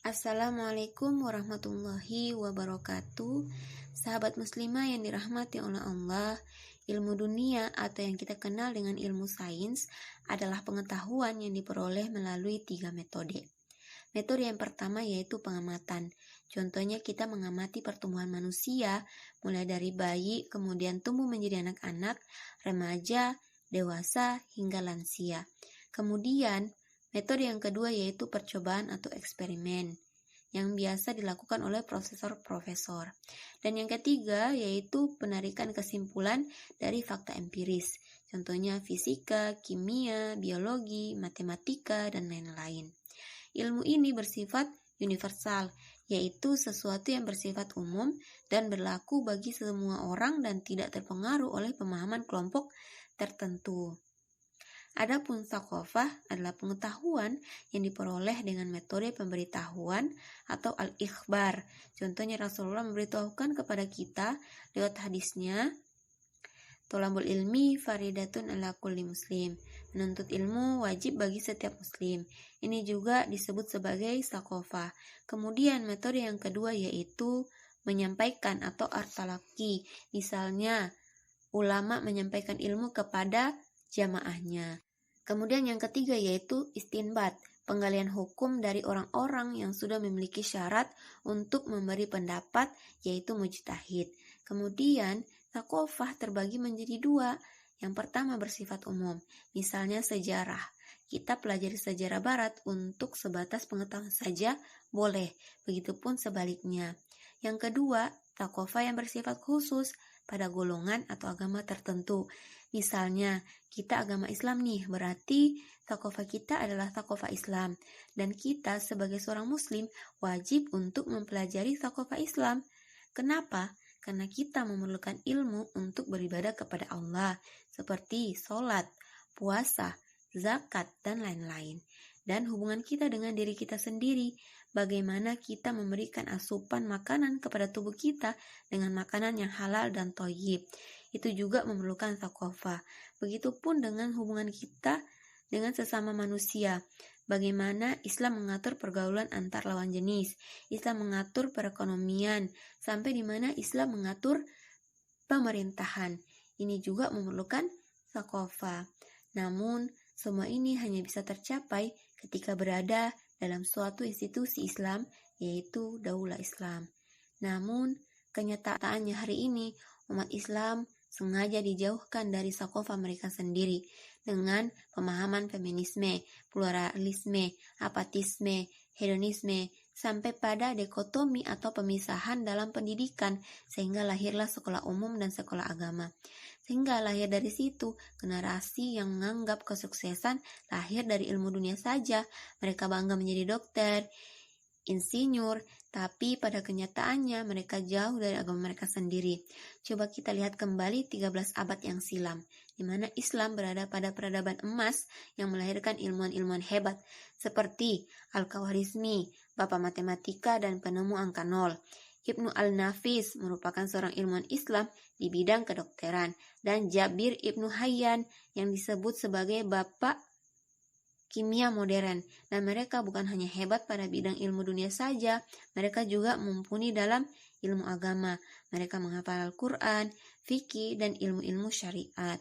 Assalamualaikum warahmatullahi wabarakatuh. Sahabat muslimah yang dirahmati oleh Allah, ilmu dunia atau yang kita kenal dengan ilmu sains adalah pengetahuan yang diperoleh melalui 3 metode. Metode yang pertama yaitu pengamatan. Contohnya kita mengamati pertumbuhan manusia mulai dari bayi kemudian tumbuh menjadi anak-anak, remaja, dewasa hingga lansia. Kemudian metode yang kedua yaitu percobaan atau eksperimen yang biasa dilakukan oleh profesor-profesor. Dan yang ketiga yaitu penarikan kesimpulan dari fakta empiris. Contohnya fisika, kimia, biologi, matematika, dan lain-lain. Ilmu ini bersifat universal, yaitu sesuatu yang bersifat umum dan berlaku bagi semua orang dan tidak terpengaruh oleh pemahaman kelompok tertentu. Adapun tsaqafah adalah pengetahuan yang diperoleh dengan metode pemberitahuan atau al-ikhbar. Contohnya Rasulullah memberitahukan kepada kita lewat hadisnya, thalabul ilmi faridatun ala kulli muslim. Menuntut ilmu wajib bagi setiap muslim. Ini juga disebut sebagai tsaqafah. Kemudian metode yang kedua yaitu menyampaikan atau artalaki. Misalnya ulama menyampaikan ilmu kepada jamaahnya. Kemudian yang ketiga yaitu istinbat, penggalian hukum dari orang-orang yang sudah memiliki syarat untuk memberi pendapat yaitu mujtahid. Kemudian tsaqafah terbagi menjadi 2. Yang pertama bersifat umum, misalnya sejarah. Kita pelajari sejarah barat untuk sebatas pengetahuan saja boleh, begitupun sebaliknya. Yang kedua, tsaqafah yang bersifat khusus pada golongan atau agama tertentu. Misalnya, kita agama Islam nih, berarti tsaqafah kita adalah tsaqafah Islam. Dan kita sebagai seorang muslim wajib untuk mempelajari tsaqafah Islam. Kenapa? Karena kita memerlukan ilmu untuk beribadah kepada Allah, seperti sholat, puasa, zakat, dan lain-lain. Dan hubungan kita dengan diri kita sendiri, bagaimana kita memberikan asupan makanan kepada tubuh kita dengan makanan yang halal dan thayyib. Itu juga memerlukan tsaqafah. Begitupun dengan hubungan kita dengan sesama manusia. Bagaimana Islam mengatur pergaulan antar lawan jenis, Islam mengatur perekonomian, sampai di mana Islam mengatur pemerintahan. Ini juga memerlukan tsaqafah. Namun, semua ini hanya bisa tercapai ketika berada dalam suatu institusi Islam, yaitu Daulah Islam. Namun, kenyataannya hari ini, umat Islam sengaja dijauhkan dari tsaqafah mereka sendiri dengan pemahaman feminisme, pluralisme, apatisme, hedonisme, sampai pada dikotomi atau pemisahan dalam pendidikan, sehingga lahirlah sekolah umum dan sekolah agama. Sehingga lahir dari situ generasi yang menganggap kesuksesan lahir dari ilmu dunia saja. Mereka bangga menjadi dokter, insinyur, tapi pada kenyataannya mereka jauh dari agama mereka sendiri. Coba kita lihat kembali 13 abad yang silam, di mana Islam berada pada peradaban emas yang melahirkan ilmuwan-ilmuwan hebat seperti Al-Khwarizmi, bapak matematika dan penemu angka 0. Ibnu al-Nafis merupakan seorang ilmuwan Islam di bidang kedokteran, dan Jabir Ibnu Hayyan yang disebut sebagai bapak kimia modern. Dan mereka bukan hanya hebat pada bidang ilmu dunia saja, mereka juga mumpuni dalam ilmu agama. Mereka menghafal Al-Quran, fikih, dan ilmu-ilmu syariat.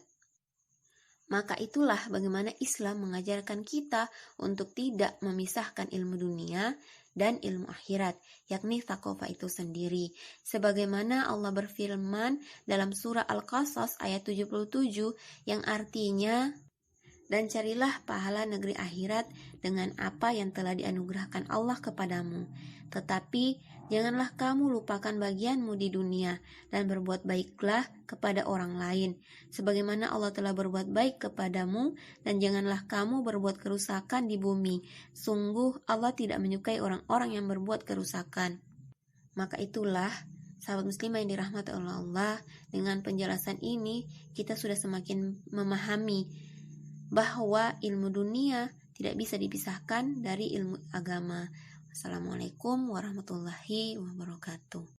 Maka itulah bagaimana Islam mengajarkan kita untuk tidak memisahkan ilmu dunia dan ilmu akhirat, yakni tsaqafah itu sendiri. Sebagaimana Allah berfirman dalam surah Al-Qasas ayat 77 yang artinya, dan carilah pahala negeri akhirat dengan apa yang telah dianugerahkan Allah kepadamu. Tetapi janganlah kamu lupakan bagianmu di dunia dan berbuat baiklah kepada orang lain, sebagaimana Allah telah berbuat baik kepadamu, dan janganlah kamu berbuat kerusakan di bumi. Sungguh Allah tidak menyukai orang-orang yang berbuat kerusakan. Maka itulah, sahabat muslimah yang dirahmati oleh Allah, dengan penjelasan ini kita sudah semakin memahami bahwa ilmu dunia tidak bisa dipisahkan dari ilmu agama. Assalamualaikum warahmatullahi wabarakatuh.